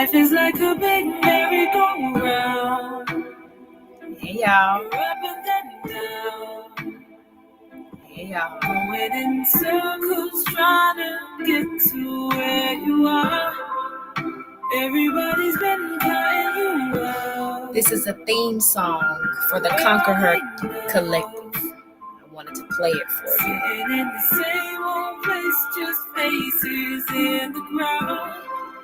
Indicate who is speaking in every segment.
Speaker 1: Life is like a big merry-go-round.
Speaker 2: Hey, y'all.
Speaker 1: You're up and then down.
Speaker 2: Hey, y'all.
Speaker 1: Going in circles trying to get to where you are. Everybody's been counting you out.
Speaker 2: This is a theme song for the ConquerHER collective. I wanted to play it for you.
Speaker 1: Sitting in the same old place, just faces in the crowd.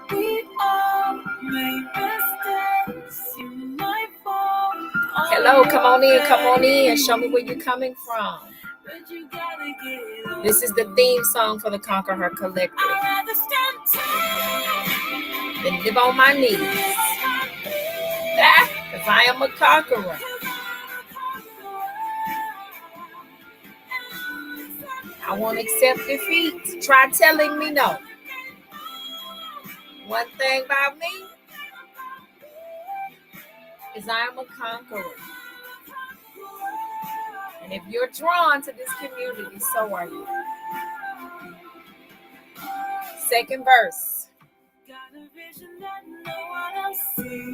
Speaker 1: We all make mistakes. You might fall.
Speaker 2: Hello, come on in. Show me where you're coming from.
Speaker 1: But you gotta get up.
Speaker 2: This is the theme song for the ConquerHER collective.
Speaker 1: I'd rather stand tall
Speaker 2: Then live on my knees. Because I am a conqueror. I won't accept defeat. Try telling me no. One thing about me is I am a conqueror. And if you're drawn to this community, so are you. Second verse.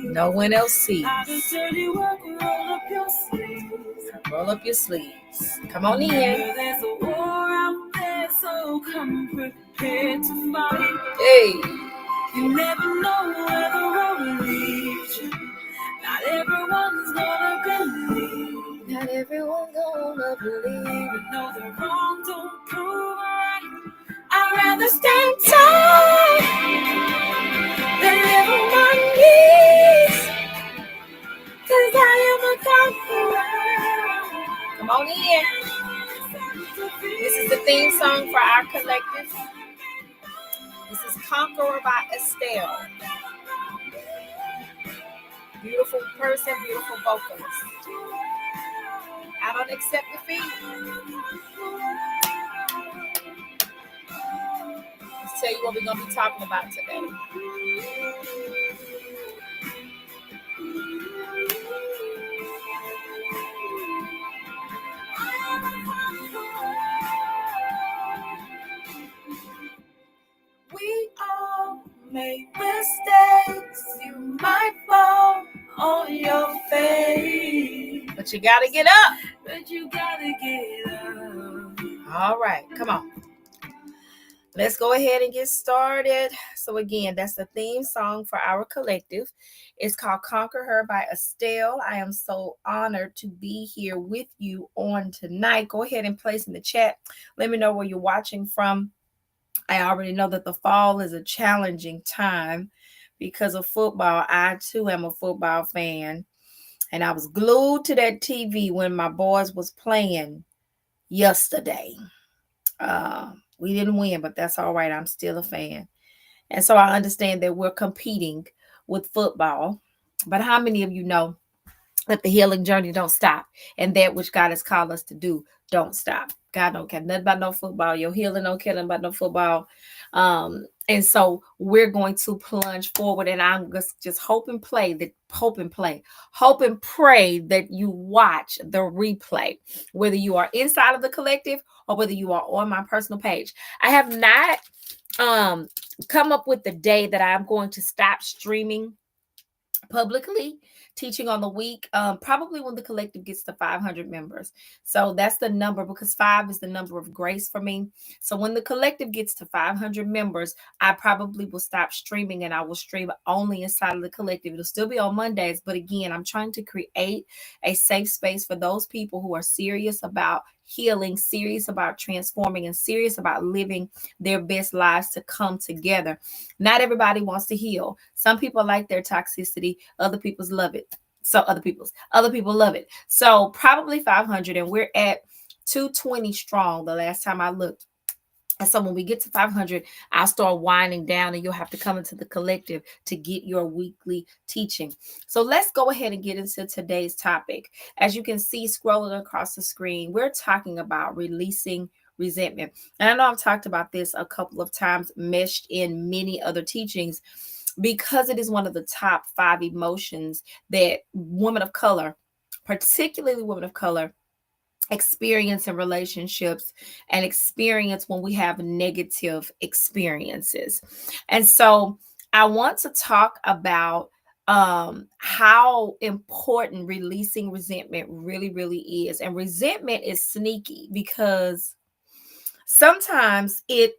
Speaker 2: No one else sees. Roll up your sleeves. Come on in.
Speaker 1: There's a war out there, so come prepared to fight.
Speaker 2: Hey.
Speaker 1: You never know where the road leads you. Not everyone's gonna believe.
Speaker 2: Not everyone's gonna believe.
Speaker 1: But no, the wrong don't prove right. I'd rather stand tall than live on my knees. 'Cause I am a conqueror.
Speaker 2: Come on in. This is the theme song for our collective. This is Conqueror by Estelle. Beautiful person, beautiful vocalist. I don't accept defeat. Let's tell you what we're going to be talking about today.
Speaker 1: We all make mistakes. You might fall on your face,
Speaker 2: But you got to get up.
Speaker 1: but you gotta get up.
Speaker 2: All right, come on. Let's go ahead and get started. So again, that's the theme song for our collective. It's called ConquerHER by Estelle. I am so honored to be here with you on tonight. Go ahead and place in the chat. Let me know where you're watching from. I already know that the fall is a challenging time because of football. I too am a football fan. And I was glued to that TV when my boys was playing yesterday. We didn't win, but that's all right. I'm still a fan. And so I understand that we're competing with football. But how many of you know that the healing journey don't stop, and that which God has called us to do don't stop? God don't care nothing about no football. Your healing don't care nothing about no football. And so we're going to plunge forward, and I'm just hope and pray that you watch the replay, whether you are inside of the collective or whether you are on my personal page. I have not come up with the day that I'm going to stop streaming publicly teaching on the week, probably when the collective gets to 500 members. So that's the number, because 5 is the number of grace for me. So when the collective gets to 500 members, I probably will stop streaming, and I will stream only inside of the collective. It'll still be on Mondays, but again, I'm trying to create a safe space for those people who are serious about healing, serious about transforming, and serious about living their best lives to come together. Not everybody wants to heal. Some people like their toxicity, other people love it. Other people love it. So probably 500, and we're at 220 strong the last time I looked. And so when we get to 500, I'll start winding down, and you'll have to come into the collective to get your weekly teaching. So let's go ahead and get into today's topic. As you can see scrolling across the screen, we're talking about releasing resentment. And I know I've talked about this a couple of times, meshed in many other teachings, because it is one of the top 5 emotions that women of color, particularly women of color, experience in relationships and experience when we have negative experiences. And so I want to talk about how important releasing resentment really, really is. And resentment is sneaky because sometimes it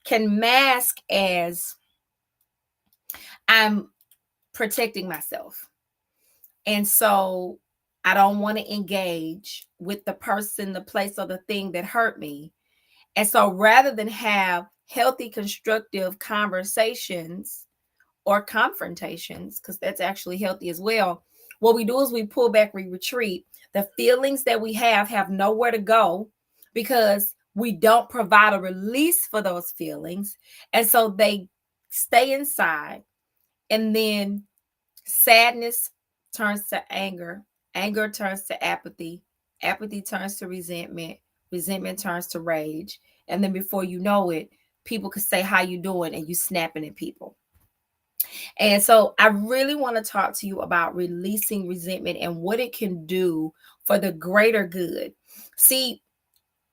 Speaker 2: can mask as I'm protecting myself. And so I don't want to engage with the person, the place, or the thing that hurt me. And so rather than have healthy, constructive conversations or confrontations, because that's actually healthy as well, what we do is we pull back, we retreat. The feelings that we have nowhere to go because we don't provide a release for those feelings. And so they stay inside. And then sadness turns to anger, anger turns to apathy, apathy turns to resentment, resentment turns to rage. And then before you know it, people could say, "How you doing?" and you snapping at people. And so I really want to talk to you about releasing resentment and what it can do for the greater good. See,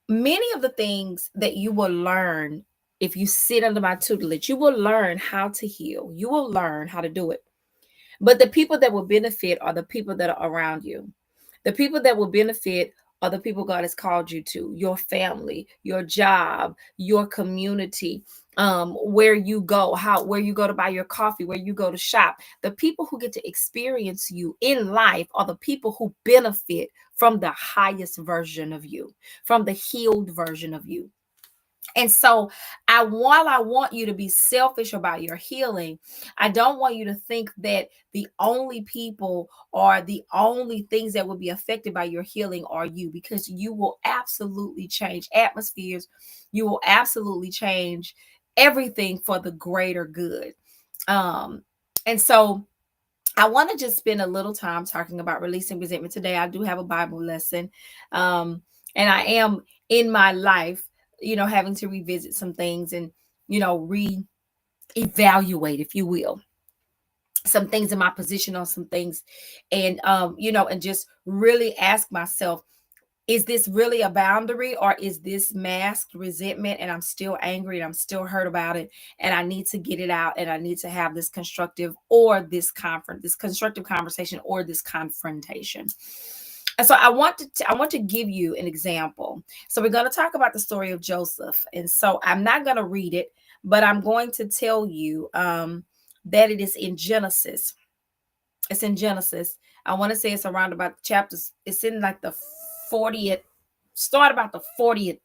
Speaker 2: many of the things that you will learn if you sit under my tutelage, you will learn how to heal. You will learn how to do it. But the people that will benefit are the people that are around you. The people that will benefit are the people God has called you to, your family, your job, your community, where you go, where you go to buy your coffee, where you go to shop. The people who get to experience you in life are the people who benefit from the highest version of you, from the healed version of you. And so, while I want you to be selfish about your healing, I don't want you to think that the only people or the only things that will be affected by your healing are you, because you will absolutely change atmospheres. You will absolutely change everything for the greater good. And so I want to just spend a little time talking about releasing resentment today. I do have a Bible lesson. And I am in my life, having to revisit some things and, re-evaluate, if you will, some things in my position on some things. And, and just really ask myself, is this really a boundary, or is this masked resentment and I'm still angry and I'm still hurt about it and I need to get it out and I need to have this constructive or this constructive conversation or this confrontation. And so I want to give you an example. So we're going to talk about the story of Joseph. And so I'm not going to read it, but I'm going to tell you that it is in Genesis. It's in Genesis. I want to say it's around about chapters. It's in like the 40th, start about the 40th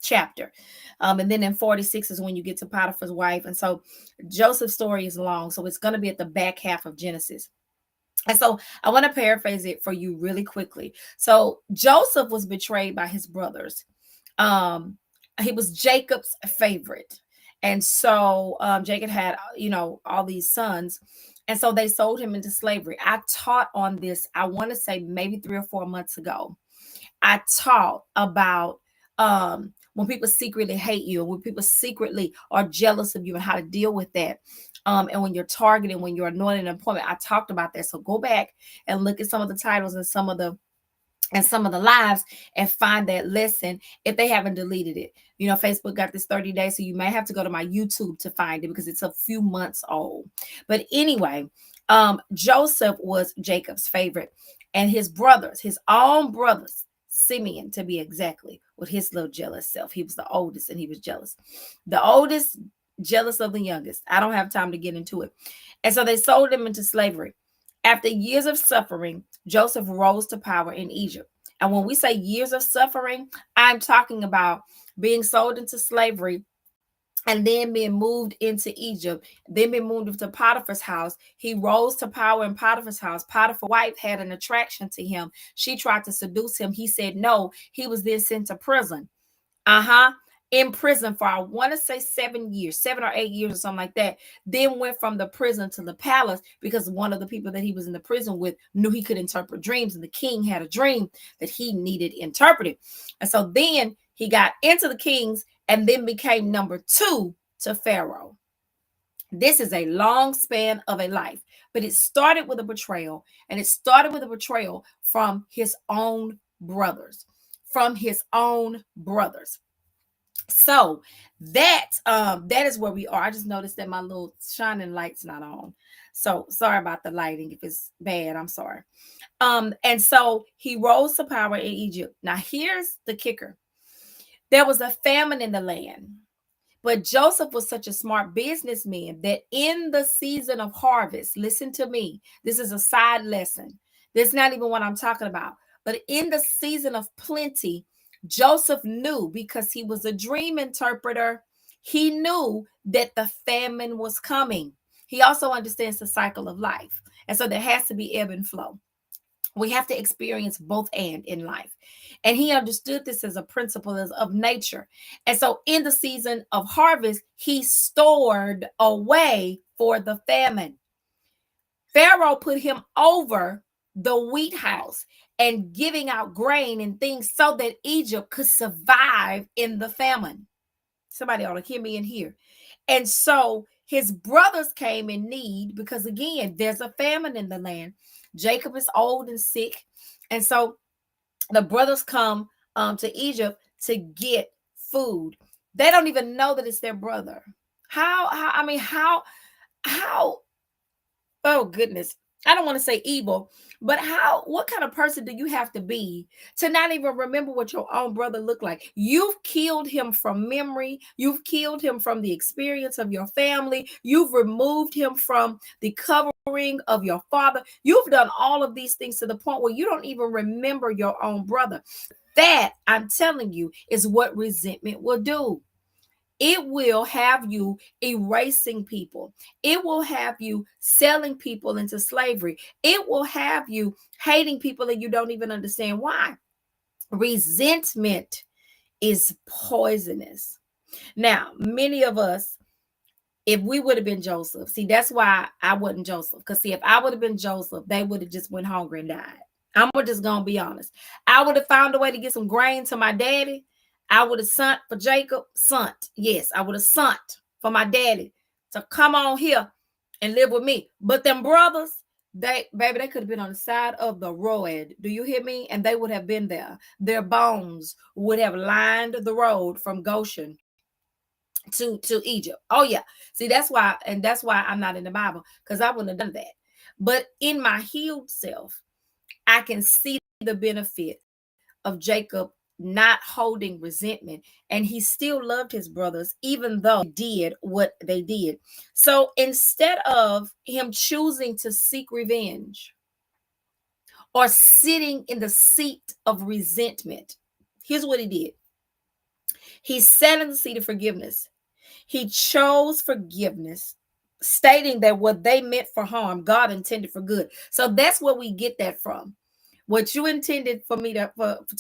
Speaker 2: chapter. And then in 46 is when you get to Potiphar's wife. And so Joseph's story is long. So it's going to be at the back half of Genesis. And so I want to paraphrase it for you really quickly. So Joseph was betrayed by his brothers. He was Jacob's favorite. And so Jacob had, all these sons. And so they sold him into slavery. I taught on this, I want to say maybe 3 or 4 months ago. I taught about when people secretly hate you, when people secretly are jealous of you, and how to deal with that. And when you're targeting, when you're anointing an appointment, I talked about that. So go back and look at some of the titles and some of the lives and find that lesson if they haven't deleted it. Facebook got this 30 days, so you may have to go to my YouTube to find it because it's a few months old. But anyway, Joseph was Jacob's favorite, and his brothers, his own brothers, Simeon to be exactly, with his little jealous self. He was the oldest and he was jealous. The oldest jealous of the youngest. I don't have time to get into it. And so they sold him into slavery. After years of suffering, Joseph rose to power in Egypt. And when we say years of suffering, I'm talking about being sold into slavery and then being moved into Egypt, then being moved into Potiphar's house. He rose to power in Potiphar's house. Potiphar's wife had an attraction to him. She tried to seduce him. He said no. He was then sent to prison. In prison for, I want to say 7 years, 7 or 8 years or something like that. Then went from the prison to the palace because one of the people that he was in the prison with knew he could interpret dreams, and the king had a dream that he needed interpreted. And so then he got into the king's and then became number 2 to Pharaoh. This is a long span of a life, but it started with a betrayal, and it started with a betrayal from his own brothers, So that is where we are. I just noticed that my little shining light's not on. So sorry about the lighting. If it's bad, I'm sorry. And so he rose to power in Egypt. Now here's the kicker. There was a famine in the land. But Joseph was such a smart businessman that in the season of harvest, listen to me, this is a side lesson. This is not even what I'm talking about. But in the season of plenty, Joseph knew, because he was a dream interpreter, he knew that the famine was coming. He also understands the cycle of life. And so there has to be ebb and flow. We have to experience both and in life. And he understood this as a principle of nature. And so in the season of harvest, he stored away for the famine. Pharaoh put him over the wheat house and giving out grain and things so that Egypt could survive in the famine. Somebody ought to hear me in here. And so his brothers came in need because, again, there's a famine in the land. Jacob is old and sick. And so the brothers come to Egypt to get food. They don't even know that it's their brother. How, oh goodness. I don't want to say evil, but what kind of person do you have to be to not even remember what your own brother looked like? You've killed him from memory. You've killed him from the experience of your family. You've removed him from the covering of your father. You've done all of these things to the point where you don't even remember your own brother. That, I'm telling you, is what resentment will do. It will have you erasing people. It will have you selling people into slavery. It will have you hating people and you don't even understand why. Resentment is poisonous. Now, many of us, if we would have been Joseph, see, that's why I wasn't Joseph. Because see, if I would have been Joseph, they would have just went hungry and died. I'm just gonna be honest. I would have found a way to get some grain to my daddy. I would have sent for Jacob, sent. Yes, I would have sent for my daddy to come on here and live with me. But them brothers, they could have been on the side of the road. Do you hear me? And they would have been there. Their bones would have lined the road from Goshen to Egypt. Oh yeah. See, that's why I'm not in the Bible, because I wouldn't have done that. But in my healed self, I can see the benefit of Jacob not holding resentment, and he still loved his brothers even though they did what they did. So instead of him choosing to seek revenge or sitting in the seat of resentment, here's what he did. He sat in the seat of forgiveness. He chose forgiveness, stating that what they meant for harm, God intended for good. So that's where we get that from. What you intended for me to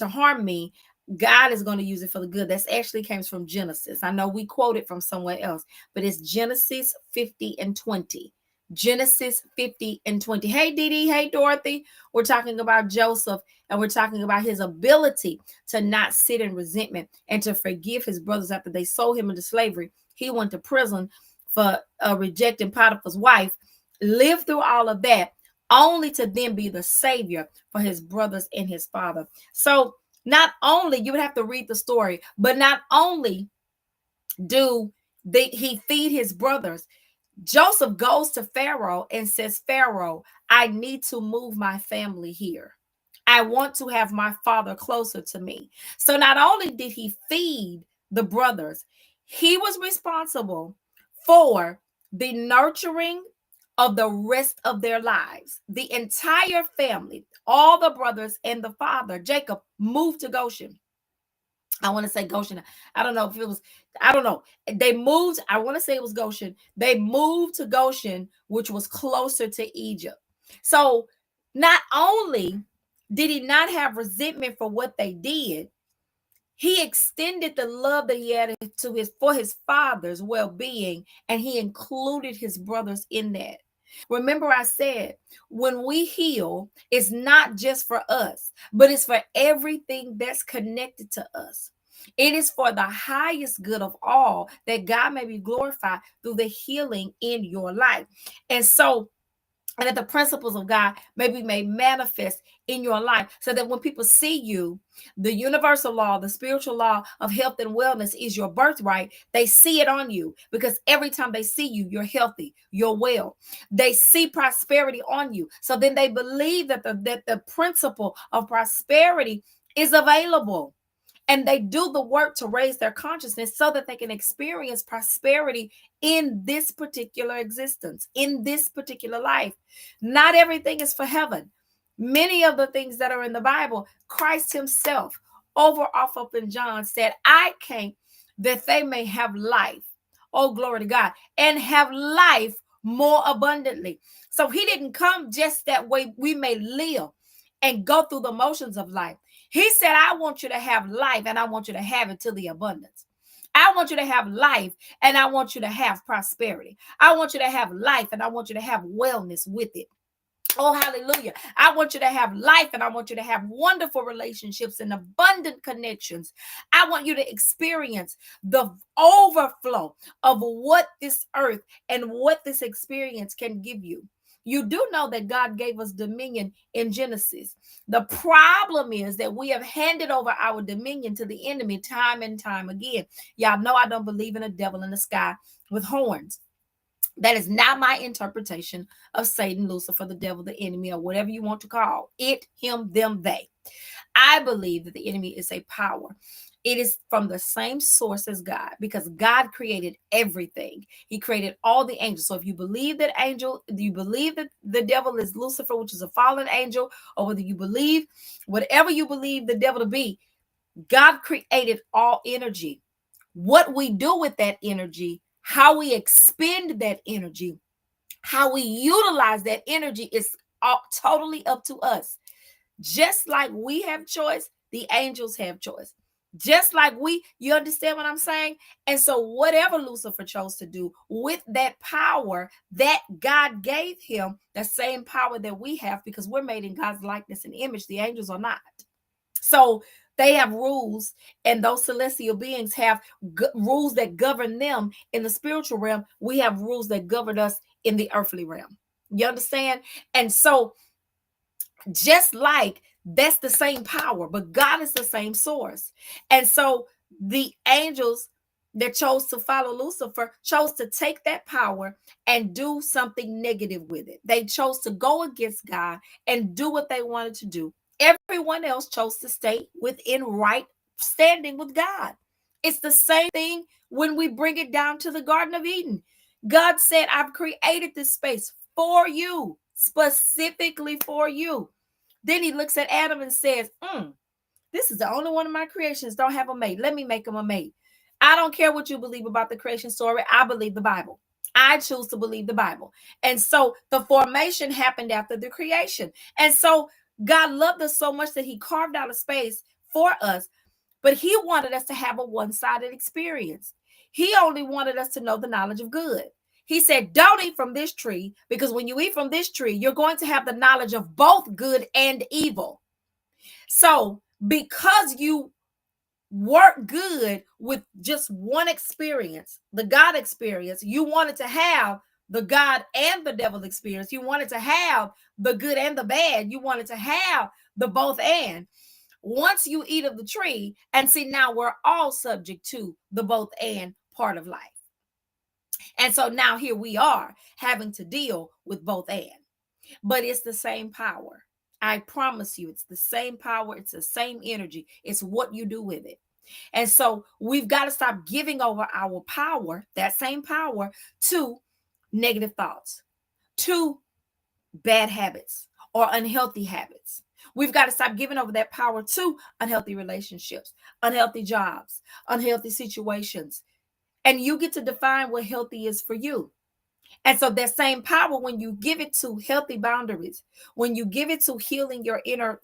Speaker 2: harm me, God is going to use it for the good. That's actually comes from Genesis. I know we quote it from somewhere else, but it's Genesis 50 and 20. Genesis 50 and 20. Hey, Dee Dee. Hey, Dorothy. We're talking about Joseph, and we're talking about his ability to not sit in resentment and to forgive his brothers after they sold him into slavery. He went to prison for rejecting Potiphar's wife, lived through all of that, only to then be the savior for his brothers and his father. So not only, you would have to read the story, but not only do he feed his brothers, Joseph goes to Pharaoh and says, Pharaoh, I need to move my family here. I want to have my father closer to me. So not only did he feed the brothers, he was responsible for the nurturing of the rest of their lives. The entire family, all the brothers and the father, Jacob, moved to Goshen. I want to say Goshen. I don't know if it was, I don't know. They moved, I want to say it was Goshen. They moved to Goshen, which was closer to Egypt. So not only did he not have resentment for what they did, he extended the love that he had to his father's well-being, and he included his brothers in that. Remember, I said when we heal, it's not just for us, but it's for everything that's connected to us. It is for the highest good of all, that God may be glorified through the healing in your life. And so and that the principles of God may be made manifest in your life, so that when people see you, the universal law, the spiritual law of health and wellness is your birthright. They see it on you, because every time they see you, you're healthy, you're well. They see prosperity on you. So then they believe that the principle of prosperity is available. And they do the work to raise their consciousness so that they can experience prosperity in this particular existence, in this particular life. Not everything is for heaven. Many of the things that are in the Bible, Christ himself, over off up in John, said, I came that they may have life. Oh, glory to God. And have life more abundantly. So he didn't come just that way we may live and go through the motions of life. He said, I want you to have life, and I want you to have it to the abundance. I want you to have life, and I want you to have prosperity. I want you to have life, and I want you to have wellness with it. Oh, hallelujah. I want you to have life, and I want you to have wonderful relationships and abundant connections. I want you to experience the overflow of what this earth and what this experience can give you. You do know that God gave us dominion in Genesis. The problem is that we have handed over our dominion to the enemy time and time again. Y'all know I don't believe in a devil in the sky with horns. That is not my interpretation of Satan, Lucifer, the devil, the enemy, or whatever you want to call it, him, them, they. I believe that the enemy is a power. It is from the same source as God, because God created everything. He created all the angels. So if you believe that you believe that the devil is Lucifer, which is a fallen angel, or whether you believe whatever you believe the devil to be, God created all energy. What we do with that energy, how we expend that energy, how we utilize that energy is totally up to us. Just like we have choice, the angels have choice. Just like you understand what I'm saying? And so whatever Lucifer chose to do with that power that God gave him, the same power that we have, because we're made in God's likeness and image, the angels are not. So they have rules, and those celestial beings have rules that govern them in the spiritual realm. We have rules that govern us in the earthly realm. You understand? And so just like that's the same power, but God is the same source. And so the angels that chose to follow Lucifer chose to take that power and do something negative with it. They chose to go against God and do what they wanted to do. Everyone else chose to stay within right standing with God. It's the same thing when we bring it down to the Garden of Eden. God said, I've created this space for you, specifically for you. Then he looks at Adam and says, this is the only one of my creations don't have a mate. Let me make him a mate. I don't care what you believe about the creation story. I believe the Bible. I choose to believe the Bible. And so the formation happened after the creation. And so God loved us so much that he carved out a space for us, but he wanted us to have a one-sided experience. He only wanted us to know the knowledge of good. He said, don't eat from this tree, because when you eat from this tree, you're going to have the knowledge of both good and evil. So because you work good with just one experience, the God experience, you wanted to have the God and the devil experience. You wanted to have the good and the bad. You wanted to have the both and. Once you eat of the tree, and see, now we're all subject to the both and part of life. And so now here we are having to deal with both and. But it's the same power. I promise you, it's the same power. It's the same energy. It's what you do with it. And so we've got to stop giving over our power, that same power, to negative thoughts, to bad habits or unhealthy habits. We've got to stop giving over that power to unhealthy relationships, unhealthy jobs, unhealthy situations. And you get to define what healthy is for you. And so that same power, when you give it to healthy boundaries, when you give it to healing your inner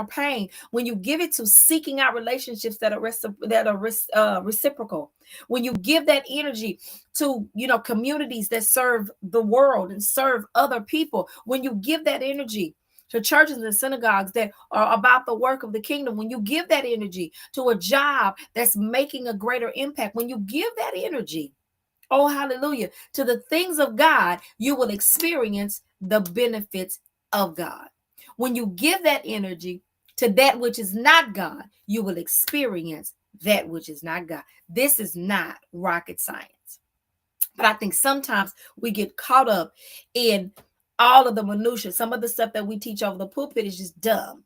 Speaker 2: pain, when you give it to seeking out relationships that are reciprocal, when you give that energy to communities that serve the world and serve other people, when you give that energy to churches and synagogues that are about the work of the kingdom, when you give that energy to a job that's making a greater impact, when you give that energy, oh, hallelujah, to the things of God, you will experience the benefits of God. When you give that energy to that which is not God, you will experience that which is not God. This is not rocket science. But I think sometimes we get caught up in all of the minutiae. Some of the stuff that we teach over the pulpit is just dumb.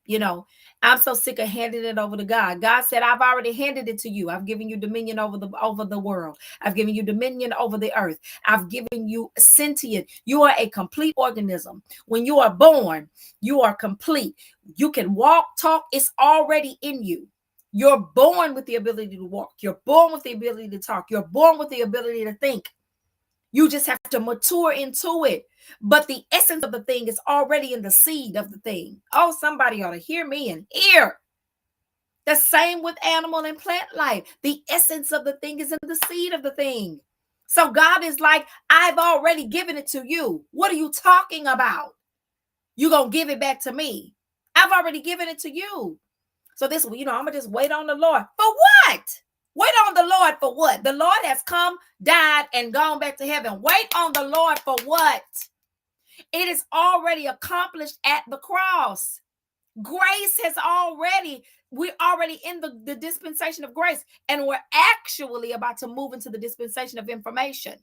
Speaker 2: I'm so sick of handing it over to God. God said, I've already handed it to you. I've given you dominion over the world. I've given you dominion over the earth. I've given you sentient. You are a complete organism. When you are born, you are complete. You can walk, talk. It's already in you. You're born with the ability to walk. You're born with the ability to talk. You're born with the ability to think. You just have to mature into it. But the essence of the thing is already in the seed of the thing. Oh, somebody ought to hear me and hear. The same with animal and plant life. The essence of the thing is in the seed of the thing. So God is like, I've already given it to you. What are you talking about? You're going to give it back to me. I've already given it to you. So this, I'm going to just wait on the Lord. For what? Wait on the Lord for what? The Lord has come, died, and gone back to heaven. Wait on the Lord for what? It is already accomplished at the cross. Grace has we're already in the dispensation of grace, and we're actually about to move into the dispensation of information.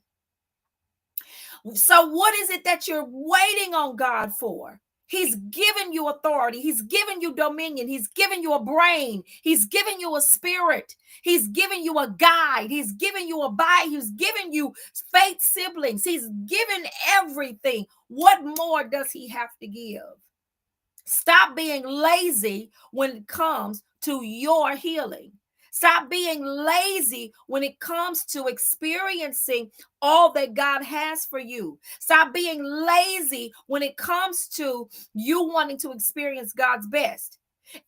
Speaker 2: So what is it that you're waiting on God for? He's given you authority. He's given you dominion. He's given you a brain. He's given you a spirit. He's given you a guide. He's given you a body. He's given you faith siblings. He's given everything. What more does he have to give? Stop being lazy when it comes to your healing. Stop being lazy when it comes to experiencing all that God has for you. Stop being lazy when it comes to you wanting to experience God's best.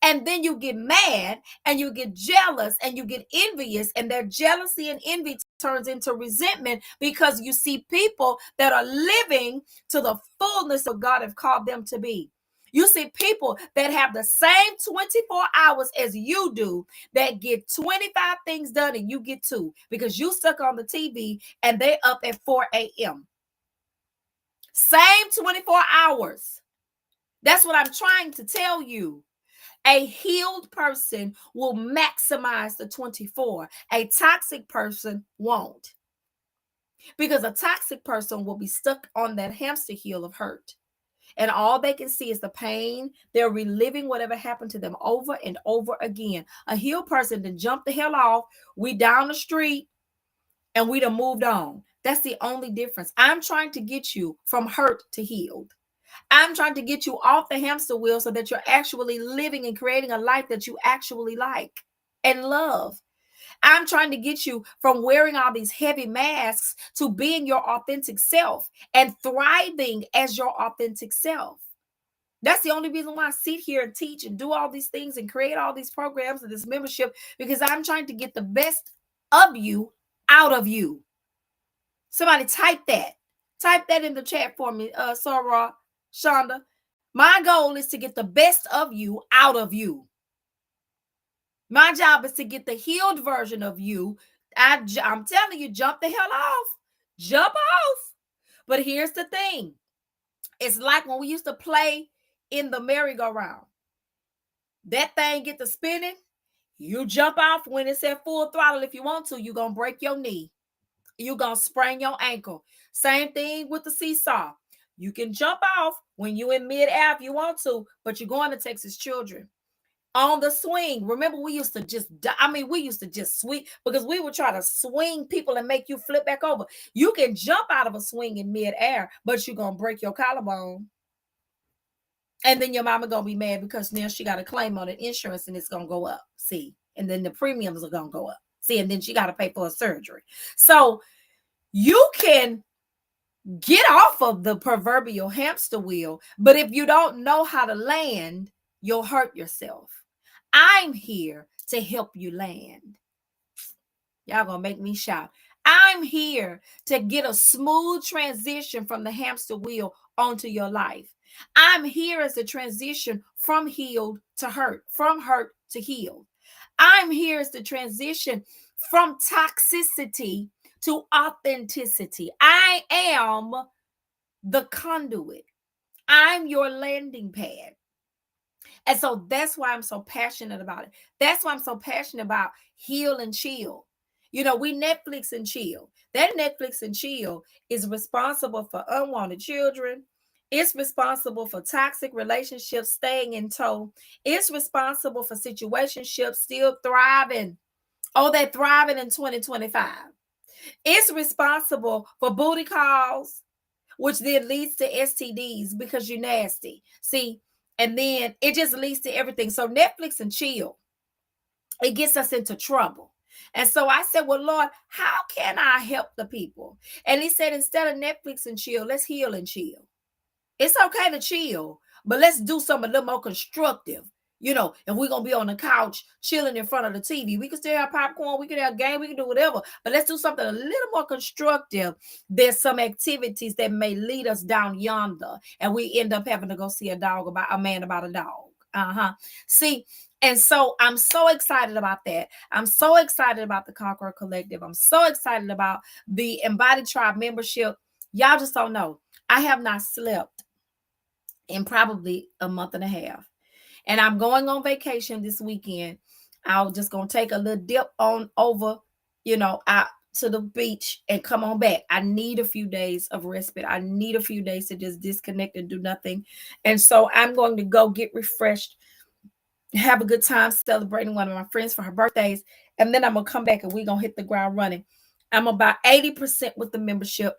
Speaker 2: And then you get mad and you get jealous and you get envious, and that jealousy and envy turns into resentment because you see people that are living to the fullness of God have called them to be. You see people that have the same 24 hours as you do that get 25 things done and you get 2 because you stuck on the TV and they up at 4 a.m. Same 24 hours. That's what I'm trying to tell you. A healed person will maximize the 24. A toxic person won't. Because a toxic person will be stuck on that hamster wheel of hurt. And all they can see is the pain. They're reliving whatever happened to them over and over again. A healed person to jump the hell off. We down the street and we done moved on. That's the only difference. I'm trying to get you from hurt to healed. I'm trying to get you off the hamster wheel so that you're actually living and creating a life that you actually like and love. I'm trying to get you from wearing all these heavy masks to being your authentic self and thriving as your authentic self. That's the only reason why I sit here and teach and do all these things and create all these programs and this membership, because I'm trying to get the best of you out of you. Somebody type that. Type that in the chat for me, Sarah, Shonda. My goal is to get the best of you out of you. My job is to get the healed version of you. I'm telling you, jump the hell off. Jump off. But here's the thing. It's like when we used to play in the merry-go-round. That thing get to spinning. You jump off when it's at full throttle. If you want to, you're going to break your knee. You're going to sprain your ankle. Same thing with the seesaw. You can jump off when you're in mid-air if you want to, but you're going to Texas Children. On the swing, remember we used to just swing because we would try to swing people and make you flip back over. You can jump out of a swing in mid-air, but you're going to break your collarbone. And then your mama going to be mad because now she got a claim on it, insurance, and it's going to go up. See, and then the premiums are going to go up. See, and then she got to pay for a surgery. So you can get off of the proverbial hamster wheel, but if you don't know how to land, you'll hurt yourself. I'm here to help you land. Y'all gonna make me shout. I'm here to get a smooth transition from the hamster wheel onto your life. I'm here as a transition from healed to hurt, from hurt to healed. I'm here as the transition from toxicity to authenticity. I am the conduit. I'm your landing pad. And so that's why I'm so passionate about it. That's why I'm so passionate about heal and chill. We Netflix and chill. That Netflix and chill is responsible for unwanted children. It's responsible for toxic relationships staying in tow. It's responsible for situationships still thriving. Oh, they're thriving in 2025. It's responsible for booty calls, which then leads to STDs because you're nasty. See, and then it just leads to everything. So Netflix and chill, it gets us into trouble. And so I said, well, Lord, how can I help the people? And he said, instead of Netflix and chill, let's heal and chill. It's okay to chill, but let's do something a little more constructive. If we're gonna be on the couch chilling in front of the TV, we can still have popcorn, we can have a game, we can do whatever, but let's do something a little more constructive. There's some activities that may lead us down yonder, and we end up having to go see a man about a dog. See, and so I'm so excited about that. I'm so excited about the ConquerHER Collective. I'm so excited about the Embodied Tribe membership. Y'all just don't know. I have not slept in probably a month and a half. And I'm going on vacation this weekend. I'm just going to take a little dip on over, out to the beach and come on back. I need a few days of respite. I need a few days to just disconnect and do nothing. And so I'm going to go get refreshed, have a good time celebrating one of my friends for her birthdays. And then I'm going to come back and we're going to hit the ground running. I'm about 80% with the membership.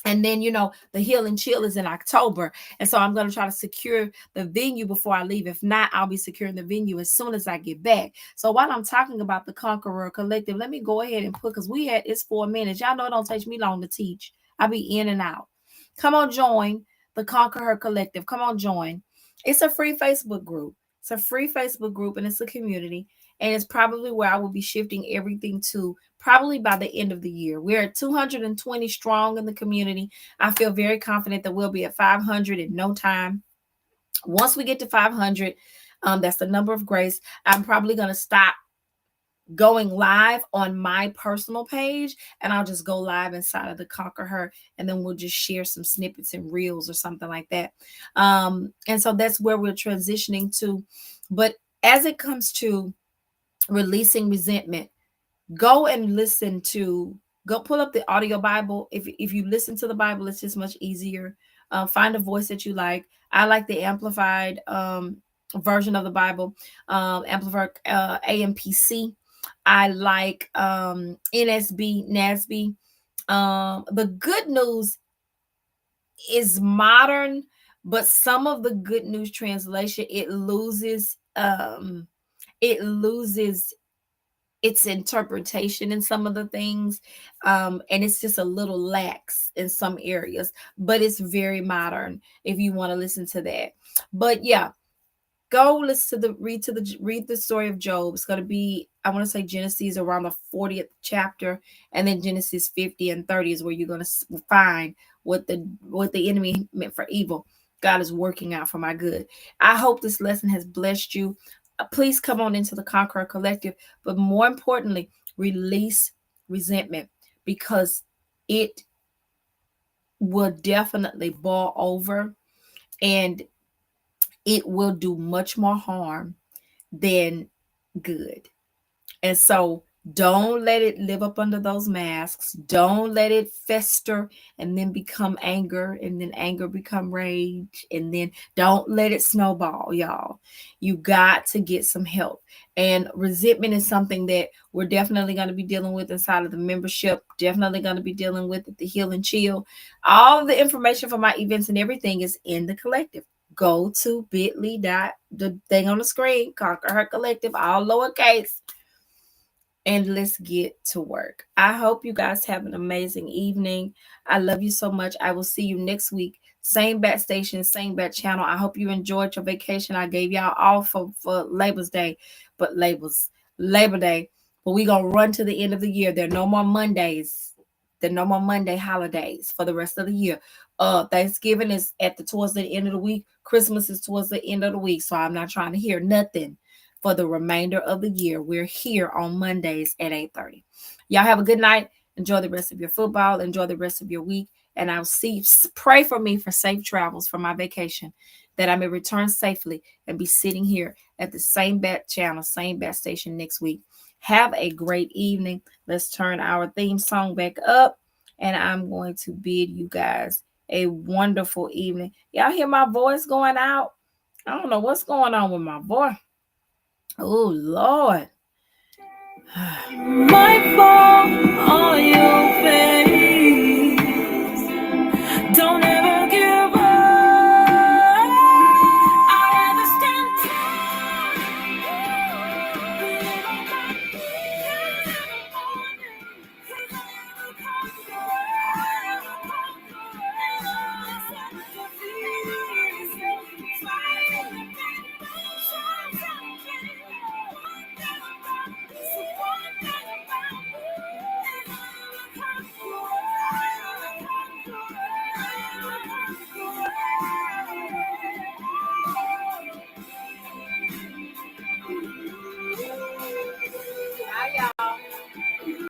Speaker 2: And then, the Heal and Chill is in October. And so I'm going to try to secure the venue before I leave. If not, I'll be securing the venue as soon as I get back. So while I'm talking about the ConquerHER Collective, let me go ahead and put, because it's 4 minutes. Y'all know it don't take me long to teach. I'll be in and out. Come on, join the ConquerHER Collective. Come on, join. It's a free Facebook group. It's a free Facebook group and it's a community. And it's probably where I will be shifting everything to probably by the end of the year. We're at 220 strong in the community. I feel very confident that we'll be at 500 in no time. Once we get to 500, that's the number of grace. I'm probably going to stop going live on my personal page, and I'll just go live inside of the ConquerHER, and then we'll just share some snippets and reels or something like that. And so that's where we're transitioning to. But as it comes to releasing resentment, go pull up the audio Bible. If you listen to the Bible, it's just much easier. Find a voice that you like. I like the amplified version of the Bible, amplified AMPC. I like NSB, NASB. The good news is modern, but some of the good news translation, it loses its interpretation in some of the things, and it's just a little lax in some areas, but it's very modern if you want to listen to that. But yeah, go listen to read the story of Job. It's going to be, I want to say, Genesis around the 40th chapter, and then Genesis 50 and 30 is where you're going to find what the enemy meant for evil, God is working out for my good. I hope this lesson has blessed you. Please come on into the ConquerHER Collective, but more importantly, release resentment, because it will definitely boil over and it will do much more harm than good. And so don't let it live up under those masks. Don't let it fester and then become anger, and then anger become rage, and then don't let it snowball, y'all. You got to get some help. And resentment is something that we're definitely going to be dealing with inside of the membership, definitely going to be dealing with at the Heal and Chill. All of the information for my events and everything is in the collective. Go to bit.ly, the thing on the screen, ConquerHER Collective, all lowercase, and let's get to work. I hope you guys have an amazing evening. I love you so much. I will see you next week. Same bat station, same bat channel. I hope you enjoyed your vacation. I gave y'all off for Labor Day, but Labor Day. But we gonna run to the end of the year. There are no more Mondays. There are no more Monday holidays for the rest of the year. Thanksgiving is towards the end of the week. Christmas is towards the end of the week. So I'm not trying to hear nothing for the remainder of the year. We're here on Mondays at 8:30. Y'all have a good night. Enjoy the rest of your football. Enjoy the rest of your week. And I'll pray for me for safe travels for my vacation, that I may return safely and be sitting here at the same bat channel, same bat station next week. Have a great evening. Let's turn our theme song back up, and I'm going to bid you guys a wonderful evening. Y'all hear my voice going out? I don't know what's going on with my voice. Oh, Lord.
Speaker 1: Might fall on you.